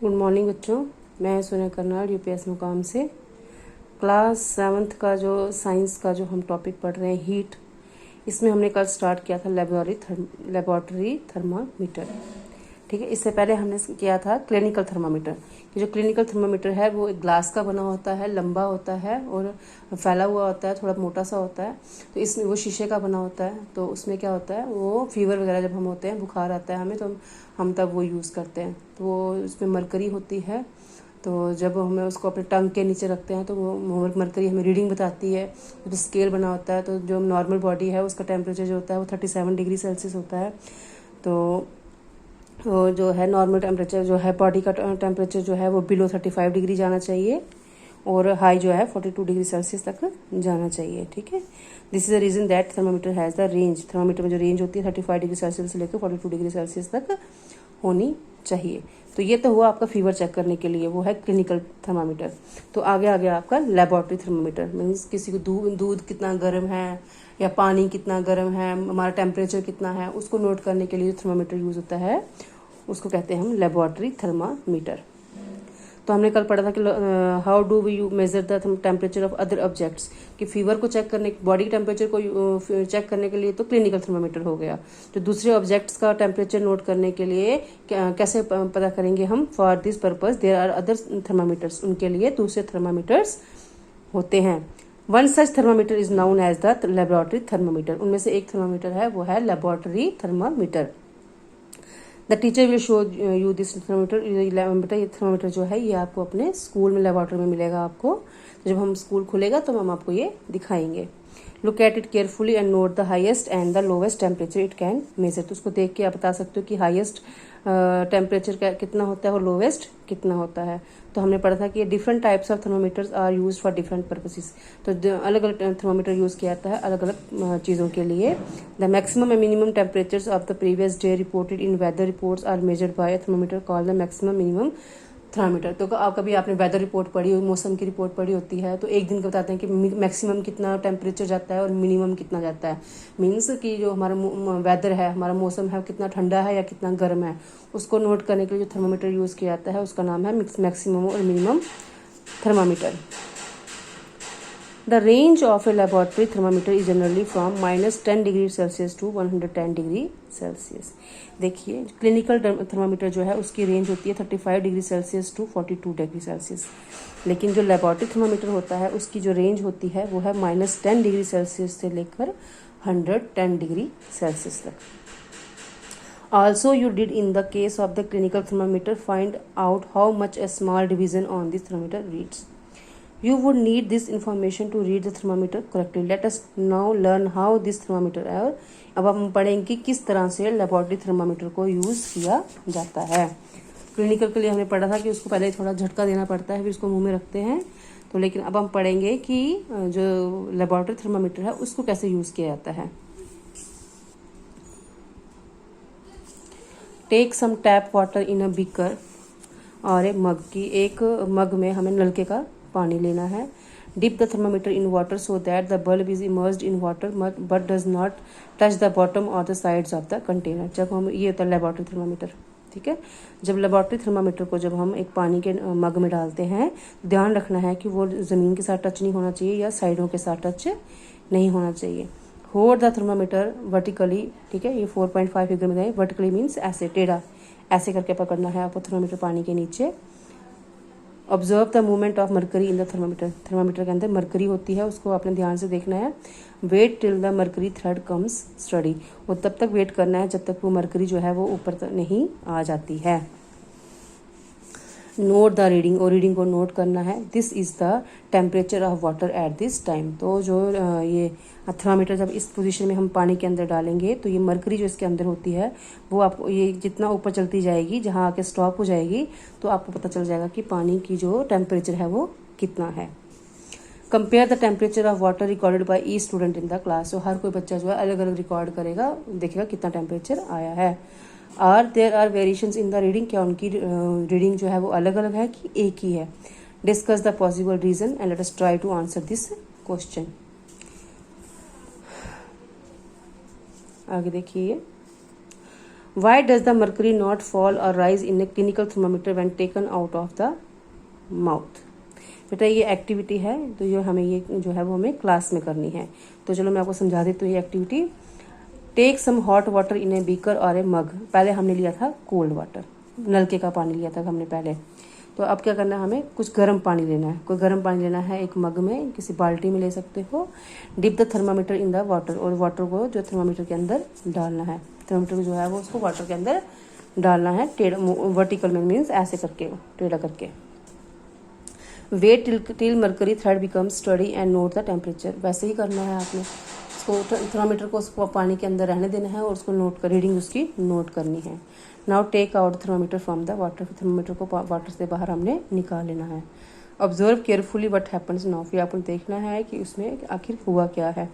Good morning बच्चों, मैं Sonia Karnad UPS मुकाम से क्लास 7th का जो साइंस का जो हम टॉपिक पढ़ रहे हैं हीट, इसमें हमने कल स्टार्ट किया था लेबोरेटरी थर्मामीटर। ठीक है, इससे पहले हमने किया था क्लिनिकल थर्मामीटर। ये जो क्लिनिकल थर्मामीटर है वो एक ग्लास का बना होता है, लंबा होता है और फैला हुआ होता है, थोड़ा मोटा सा होता है। तो इसमें वो शीशे का बना होता है। तो उसमें क्या होता है, वो फीवर वगैरह जब हम होते हैं, बुखार आता है हमें, तो हम तब वो यूज़ करते हैं। तो वो उसमें मरकरी होती है। तो जब हमें उसको अपने टंग के नीचे रखते हैं तो वो मरकरी हमें रीडिंग बताती है। जब स्केल बना होता है तो जो नॉर्मल बॉडी है उसका टेम्परेचर जो होता है वो 37 डिग्री सेल्सियस होता है। तो जो है नॉर्मल टेम्परेचर जो है बॉडी का टेम्परेचर जो है वो बिलो 35 डिग्री जाना चाहिए और हाई जो है 42 डिग्री सेल्सियस तक जाना चाहिए। ठीक है, this is the reason that thermometer has the range. Thermometer में जो रेंज होती है 35 डिग्री सेल्सियस से लेकर 42 डिग्री सेल्सियस तक होनी चाहिए। तो ये तो हुआ आपका फीवर चेक करने के लिए, वो है क्लिनिकल थर्मामीटर। तो आगे आ गया आपका लेबोरेटरी थर्मामीटर। मीन्स किसी को दूध कितना गर्म है या पानी कितना गर्म है, हमारा टेम्परेचर कितना है, उसको नोट करने के लिए जो थर्मामीटर यूज़ होता है उसको कहते हैं हम लेबोरेटरी थर्मामीटर। तो हमने कल पढ़ा था कि how do we you measure the temperature of other objects, कि फीवर को चेक करने, बॉडी टेम्परेचर को चेक करने के लिए तो क्लिनिकल थर्मामीटर हो गया। तो दूसरे ऑब्जेक्ट्स का टेम्परेचर नोट करने के लिए कैसे पता करेंगे हम? For this purpose there are other thermometers, उनके लिए दूसरे थर्मामीटर्स होते हैं। One such thermometer is known as the laboratory thermometer. उनमें से एक थर्मामीटर है वो है laboratory thermometer. The teacher will show you this thermometer. बेटा ये थर्मामीटर जो है ये आपको अपने स्कूल में लेबोरेटरी में मिलेगा आपको। जब हम स्कूल खुलेगा तो हम आपको ये दिखाएंगे। Look at it carefully and note the highest and the lowest temperature it can measure. तो उसको देख के आप बता सकते हो कि हाईएस्ट टेम्परेचर कितना होता है और लोवेस्ट कितना होता है। तो हमने पढ़ा था कि different types of thermometers are use for different purposes. तो अलग अलग थर्मामीटर यूज किया जाता है अलग अलग चीज़ों के लिए। The maximum and minimum temperatures of the previous day reported in weather reports are measured by thermometer called the maximum minimum thermometer. तो कभी आपने वेदर रिपोर्ट पढ़ी, मौसम की रिपोर्ट पढ़ी होती है, तो एक दिन का बताते हैं कि मैक्सिमम कितना टेम्परेचर जाता है और मिनिमम कितना जाता है। मीन्स कि जो हमारा वेदर है, हमारा मौसम है, कितना ठंडा है या कितना गर्म है, उसको नोट करने के लिए जो थर्मामीटर यूज़ किया जाता है उसका नाम है मैक्सिमम और minimum thermometer. The range of a laboratory thermometer is generally from -10 degree Celsius to 110 degree Celsius. देखिए क्लिनिकल थर्मामीटर जो है उसकी रेंज होती है 35 degree Celsius to 42 degree Celsius. लेकिन जो लेबोरेटरी थर्मामीटर होता है उसकी जो रेंज होती है वो है -10 डिग्री सेल्सियस से लेकर 110 डिग्री सेल्सियस तक। Also, you did in the case of the clinical thermometer find out how much a small division on this thermometer reads. You would need this information to read the thermometer correctly. Let us now learn how this thermometer है। अब हम पढ़ेंगे कि किस तरह से laboratory thermometer को use किया जाता है। क्लिनिकल के लिए हमने पढ़ा था कि उसको पहले थोड़ा झटका देना पड़ता है, फिर उसको मुंह में रखते हैं। तो लेकिन अब हम पढ़ेंगे कि जो लेबोरेटरी थर्मामीटर है उसको कैसे यूज़ किया जाता है। Take some tap water in a beaker और एक मग की, एक मग में हमें नलके का पानी लेना है। Dip the thermometer in water so that the bulb is immersed in water but does not touch the bottom और the sides of the container. जब हम, ये होता है लेबोरेटरी थर्मामीटर। ठीक है, जब लेबोरेटरी थर्मामीटर को जब हम एक पानी के मग में डालते हैं, ध्यान रखना है कि वो ज़मीन के साथ टच नहीं होना चाहिए या साइडों के साथ टच नहीं होना चाहिए। Hold the thermometer vertically. ठीक है, ये 4.5 फिगर में गए। वर्टिकली मीन्स ऐसे टेढ़ा, ऐसे करके पकड़ना है आपको थर्मामीटर पानी के नीचे। Observe the movement of mercury in the thermometer. Thermometer के अंदर मरकरी होती है, उसको आपने ध्यान से देखना है। Wait till the mercury thread comes steady. वो तब तक वेट करना है जब तक वो मरकरी जो है वो ऊपर तक नहीं आ जाती है। नोट द रीडिंग, और रीडिंग को नोट करना है। This is the temperature of water at this time. तो जो ये थर्मामीटर जब इस पोजीशन में हम पानी के अंदर डालेंगे तो ये मरकरी जो इसके अंदर होती है वो आपको, ये जितना ऊपर चलती जाएगी, जहाँ आके स्टॉप हो जाएगी तो आपको पता चल जाएगा कि पानी की जो टेम्परेचर है वो कितना है। Compare the temperature of water recorded by each student in the class. तो हर कोई बच्चा जो है अलग अलग रिकॉर्ड करेगा, देखेगा कितना टेम्परेचर आया है। Are there are variations in the reading, क्या उनकी रीडिंग जो है वो अलग अलग है कि एक ही है। Discuss the possible reason and let us try to answer this question. आगे देखिए, why does the mercury not fall और rise in a clinical thermometer when taken out of the mouth. बेटा ये एक्टिविटी है, तो ये हमें ये जो है वो हमें क्लास में करनी है। तो चलो मैं आपको समझा देती हूँ ये activity. Take some hot water in a beaker और ए मग। पहले हमने लिया था कोल्ड वाटर, नलके का पानी लिया था हमने पहले। तो अब क्या करना है, हमें कुछ गर्म पानी लेना है। कोई गर्म पानी लेना है, एक मग में, किसी बाल्टी में ले सकते हो। Dip the thermometer in the water, और वाटर को जो थर्मामीटर के अंदर डालना है। थर्मामीटर को जो है वो उसको वाटर के अंदर डालना है, टेढ़ा वर्टिकल में, मीन्स ऐसे करके, टेढ़ा करके। Wait till mercury thread becomes steady and note the temperature. वैसे ही करना है आपने, उसको थर्मामीटर को उसको पानी के अंदर रहने देना है और उसको नोट कर, रीडिंग उसकी नोट करनी है। Now take out thermometer from the water. Thermometer को वाटर से बाहर हमने निकाल लेना है। Observe carefully what happens now. फिर आपको देखना है कि उसमें आखिर हुआ क्या है।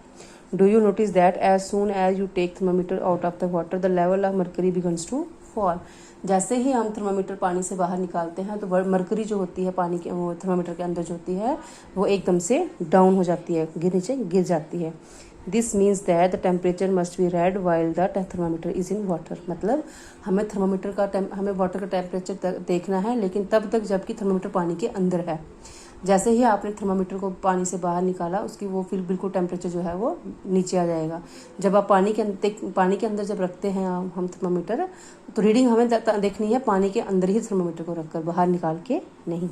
Do you notice that as soon as you take thermometer out of the water the level of mercury begins to fall. जैसे ही हम थर्मामीटर पानी से बाहर निकालते हैं तो मर्करी जो होती है पानी के थर्मामीटर के अंदर जो होती है वो एकदम से डाउन हो जाती है, नीचे गिर जाती है। This means that the temperature must be red while the thermometer is in water. मतलब हमें थर्मामीटर का हमें वाटर का टेम्परेचर देखना है, लेकिन तब तक जबकि थर्मामीटर पानी के अंदर है। जैसे ही आपने थर्मामीटर को पानी से बाहर निकाला, उसकी वो फिर बिल्कुल टेम्परेचर जो है वो नीचे आ जाएगा। जब आप पानी के अंदर जब रखते हैं हम थर्मामीटर, तो रीडिंग हमें देखनी है पानी के अंदर ही थर्मामीटर को रखकर, बाहर निकाल के नहीं।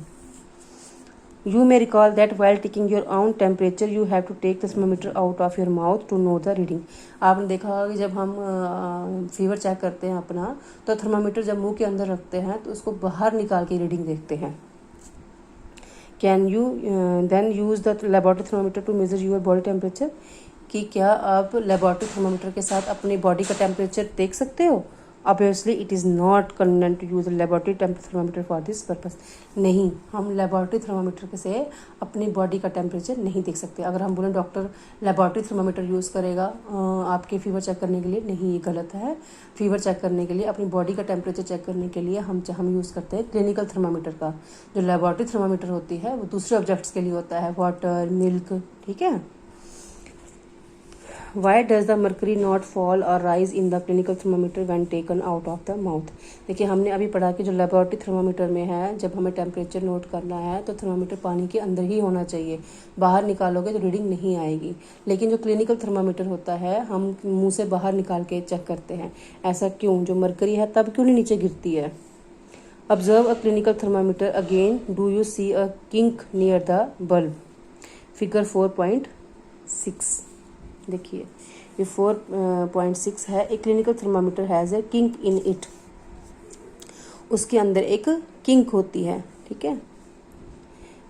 You may recall that while taking your own temperature, you have to take the thermometer out of your mouth to know the reading. आपने देखा होगा कि जब हम फीवर चेक करते हैं अपना, तो थर्मामीटर जब मुंह के अंदर रखते हैं तो उसको बाहर निकाल के रीडिंग देखते हैं। Can you then use the laboratory thermometer to measure your body temperature. कि क्या आप लेबोरेटरी थर्मामीटर के साथ अपनी बॉडी का टेम्परेचर देख सकते हो। Obviously it is not convenient to use laboratory thermometer for this purpose. नहीं, हम लेबोरेटरी थर्मामीटर से अपनी बॉडी का टेम्परेचर नहीं देख सकते। अगर हम बोलें डॉक्टर लेबोरेटरी थर्मामीटर यूज़ करेगा आपके फीवर चेक करने के लिए, नहीं, ये गलत है। फीवर चेक करने के लिए, अपनी बॉडी का टेम्परेचर चेक करने के लिए हम यूज़ करते हैं क्लिनिकल थर्मामीटर का। जो लेबोरेटरी थर्मामीटर होती है वो दूसरे ऑब्जेक्ट्स के लिए होता है, वाटर, मिल्क, ठीक है। Why does the mercury not fall or rise in the clinical thermometer when taken out of the mouth? देखिए हमने अभी पढ़ा कि जो लेबोरेटरी थर्मामीटर में है, जब हमें टेम्परेचर नोट करना है तो थर्मामीटर पानी के अंदर ही होना चाहिए। बाहर निकालोगे तो रीडिंग नहीं आएगी। लेकिन जो क्लिनिकल थर्मामीटर होता है हम मुंह से बाहर निकाल के चेक करते हैं। ऐसा क्यों? जो मर्करी है तब क्यों नहीं नीचे गिरती है। Observe a clinical thermometer again. Do you see a kink near the bulb. Figure 4.6 देखिए, ये 4.6 है। एक clinical thermometer has a kink in it. उसके अंदर एक किंक होती है, ठीक है,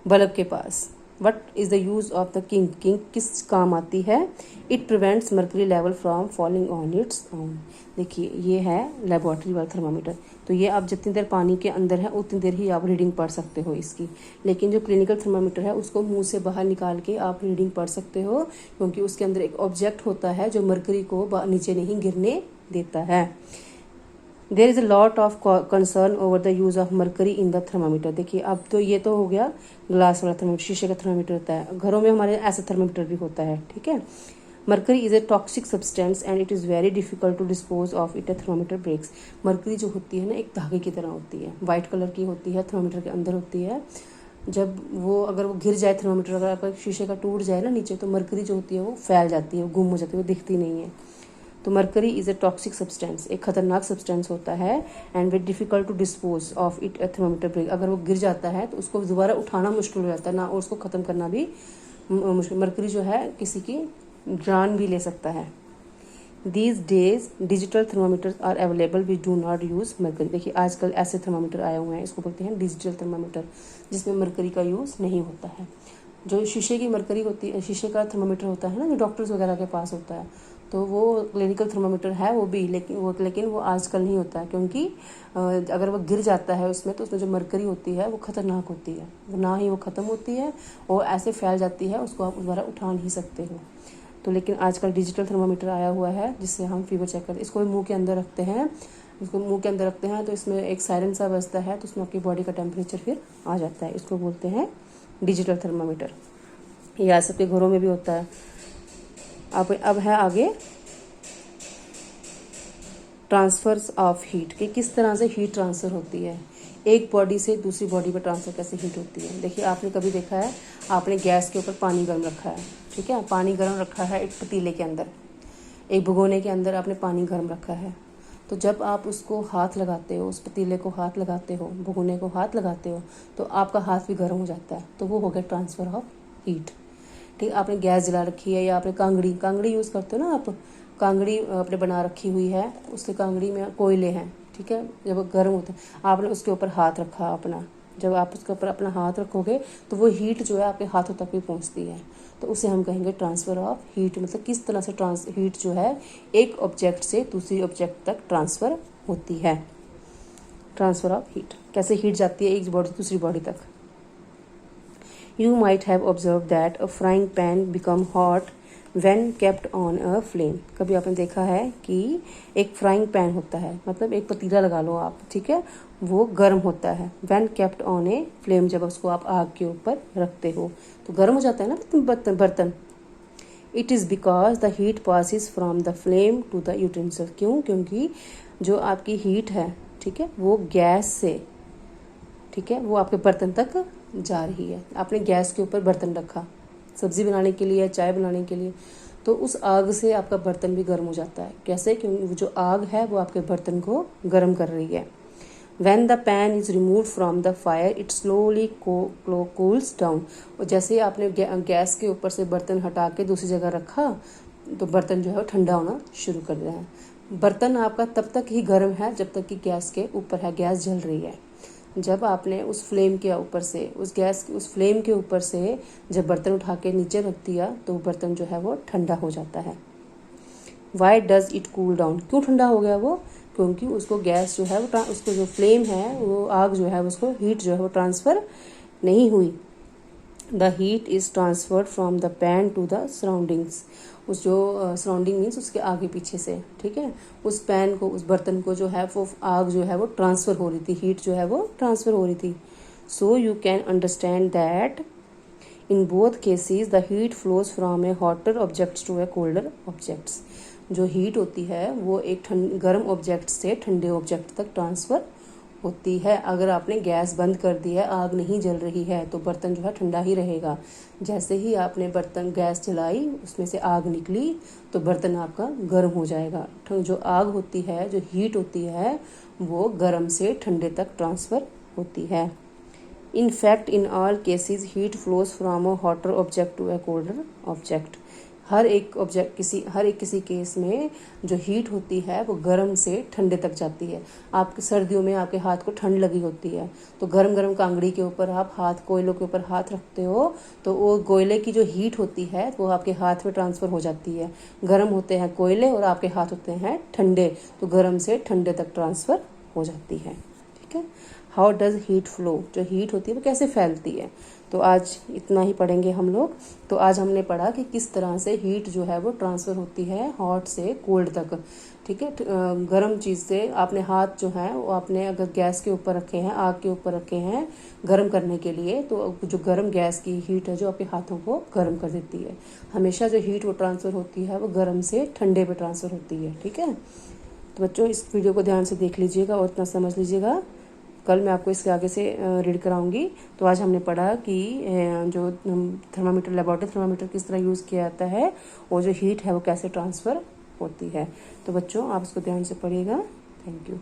बल्ब के पास। What is the use of the kink. Kink किस काम आती है? It prevents mercury level from falling on its own. देखिए ये है लेबोरेटरी वाला थर्मामीटर। तो ये आप जितनी देर पानी के अंदर है उतनी देर ही आप रीडिंग पढ़ सकते हो इसकी। लेकिन जो क्लिनिकल थर्मामीटर है उसको मुंह से बाहर निकाल के आप रीडिंग पढ़ सकते हो, क्योंकि उसके अंदर एक ऑब्जेक्ट होता है जो मर्करी को नीचे नहीं गिरने देता है। There is a lot of concern over the use of mercury in the thermometer. देखिए अब तो ये तो हो गया ग्लास वाला थर्मामीटर, शीशे का थर्मामीटर होता है। घरों में हमारे ऐसा थर्मामीटर भी होता है, ठीक है। Mercury is a toxic substance and it is very difficult to dispose of it. A thermometer breaks. Mercury जो होती है ना, एक धागे की तरह होती है, वाइट कलर की होती है, थर्मामीटर के अंदर होती है। जब वो अगर वो गिर जाए थर्मामीटर, अगर आपका शीशे का टूट जाए ना नीचे, तो मर्करी जो होती है वो फैल जाती है, वो गुम हो जाती है, वो दिखती नहीं है। तो mercury is a toxic substance, एक खतरनाक सब्सटेंस होता है। And very difficult to dispose of it. Thermometer break, अगर वो गिर जाता है तो उसको दोबारा उठाना मुश्किल हो जाता है ना, और उसको ख़त्म करना भी मुश्किल। मर्करी जो है किसी की जान भी ले सकता है। These days digital thermometers are available which do not use mercury. देखिए आजकल ऐसे थर्मामीटर आए हुए हैं, इसको बोलते हैं डिजिटल थर्मामीटर, जिसमें मर्करी का यूज़ नहीं होता है। जो शीशे की मर्करी होती है, शीशे का थर्मामीटर होता है ना, जो डॉक्टर्स वगैरह के पास होता है, तो वो क्लिनिकल थर्मामीटर है वो भी, लेकिन वो आजकल नहीं होता है, क्योंकि अगर वो गिर जाता है उसमें, तो उसमें जो मर्करी होती है वो ख़तरनाक होती है, ना ही वो ख़त्म होती है और ऐसे फैल जाती है, उसको आप दोबारा उठा नहीं सकते हो। तो लेकिन आजकल डिजिटल थर्मामीटर आया हुआ है जिससे हम फीवर चेक करते हैं। इसको मुंह के अंदर रखते हैं, उसको मुंह के अंदर रखते हैं तो इसमें एक सायरन सा बजता है, तो उसमें आपकी बॉडी का टेम्परेचर फिर आ जाता है। इसको बोलते हैं डिजिटल थर्मामीटर। ये आज सबके घरों में भी होता है। अब है आगे ट्रांसफर्स ऑफ हीट, कि किस तरह से हीट ट्रांसफ़र होती है, एक बॉडी से दूसरी बॉडी पर ट्रांसफ़र कैसे हीट होती है। देखिए आपने कभी देखा है, आपने गैस के ऊपर पानी गर्म रखा है, ठीक है, पानी गर्म रखा है एक पतीले के अंदर, एक भगोने के अंदर आपने पानी गर्म रखा है। तो जब आप उसको हाथ लगाते हो, उस पतीले को हाथ लगाते हो, भगोने को हाथ लगाते हो, तो आपका हाथ भी गर्म हो जाता है, तो वो हो गया ट्रांसफ़र ऑफ हीट। ठीक, आपने गैस जला रखी है या आपने कांगड़ी यूज़ करते हो ना आप, कांगड़ी आपने बना रखी हुई है, उसके कांगड़ी में कोयले हैं, ठीक है, जब वो गर्म होते हैं आपने उसके ऊपर हाथ रखा अपना, जब आप उसके ऊपर अपना हाथ रखोगे तो वो हीट जो है आपके हाथों तक भी पहुंचती है, तो उसे हम कहेंगे ट्रांसफ़र ऑफ हीट। मतलब किस तरह से हीट जो है एक ऑब्जेक्ट से दूसरी ऑब्जेक्ट तक ट्रांसफ़र होती है। ट्रांसफ़र ऑफ हीट, कैसे हीट जाती है एक बॉडी से दूसरी बॉडी तक। You might have observed that a frying pan become hot when kept on a flame। कभी आपने देखा है कि एक फ्राइंग पैन होता है, मतलब एक पतीला लगा लो आप, ठीक है, वो गर्म होता है। when kept on a flame, जब उसको आप आग के ऊपर रखते हो तो गर्म हो जाता है ना बर्तन। It is because the heat passes from the flame to the utensil। क्यों? क्योंकि जो आपकी हीट है, ठीक है, वो गैस से, ठीक है, वो आपके बर्तन तक जा रही है। आपने गैस के ऊपर बर्तन रखा सब्ज़ी बनाने के लिए, चाय बनाने के लिए, तो उस आग से आपका बर्तन भी गर्म हो जाता है। कैसे? क्योंकि जो आग है वो आपके बर्तन को गर्म कर रही है। When the pan is removed from the fire, it slowly cools down। और जैसे ही आपने गैस के ऊपर से बर्तन हटा के दूसरी जगह रखा, तो बर्तन जो है ठंडा होना शुरू कर रहा है। बर्तन आपका तब तक ही गर्म है जब तक कि गैस के ऊपर है, गैस जल रही है। जब आपने उस फ्लेम के ऊपर से, उस फ्लेम के ऊपर से जब बर्तन उठा के नीचे रख दिया, तो बर्तन जो है वो ठंडा हो जाता है। Why does it cool down, क्यों ठंडा हो गया वो? क्योंकि उसको गैस जो है वो, उसको जो फ्लेम है, वो आग जो है उसको हीट जो है वो ट्रांसफ़र नहीं हुई। The heat is transferred from the pan to the surroundings. उस जो सराउंडिंग मीन्स उसके आगे पीछे से, ठीक है, उस पैन को, उस बर्तन को जो है वो आग जो है वो ट्रांसफ़र हो रही थी, हीट जो है वो ट्रांसफ़र हो रही थी। So you can understand that in both cases the heat flows from a hotter objects to a colder objects. जो हीट होती है वो एक गर्म ऑब्जेक्ट से ठंडे ऑब्जेक्ट तक ट्रांसफ़र होती है। अगर आपने गैस बंद कर दी है, आग नहीं जल रही है, तो बर्तन जो है ठंडा ही रहेगा। जैसे ही आपने बर्तन गैस जलाई, उसमें से आग निकली, तो बर्तन आपका गर्म हो जाएगा। जो आग होती है, जो हीट होती है, वो गर्म से ठंडे तक ट्रांसफ़र होती है। In fact in all cases heat flows from a hotter object to a colder object. हर एक किसी केस में जो हीट होती है वो गर्म से ठंडे तक जाती है। आपके सर्दियों में आपके हाथ को ठंड लगी होती है, तो गर्म गर्म कांगड़ी के ऊपर आप कोयलों के ऊपर हाथ रखते हो, तो वो कोयले की जो हीट होती है वो आपके हाथ में ट्रांसफ़र हो जाती है। गर्म होते हैं कोयले और आपके हाथ होते हैं ठंडे, तो गर्म से ठंडे तक ट्रांसफ़र हो जाती है। ठीक है। हाउ डज हीट फ्लो, जो हीट होती है वो कैसे फैलती है। तो आज इतना ही पढ़ेंगे हम लोग। तो आज हमने पढ़ा कि किस तरह से हीट जो है वो ट्रांसफ़र होती है हॉट से कोल्ड तक। ठीक है, गर्म चीज़ से आपने हाथ जो है वो आपने अगर गैस के ऊपर रखे हैं, आग के ऊपर रखे हैं गर्म करने के लिए, तो जो गर्म गैस की हीट है जो आपके हाथों को गर्म कर देती है। हमेशा जो हीट वो ट्रांसफ़र होती है वो गर्म से ठंडे पे ट्रांसफ़र होती है। ठीक है, तो बच्चों इस वीडियो को ध्यान से देख लीजिएगा और इतना समझ लीजिएगा। कल मैं आपको इसके आगे से रीड कराऊंगी। तो आज हमने पढ़ा कि जो थर्मामीटर, लेबोरेटरी थर्मामीटर किस तरह यूज़ किया जाता है और जो हीट है वो कैसे ट्रांसफ़र होती है। तो बच्चों आप इसको ध्यान से पढ़िएगा। Thank you.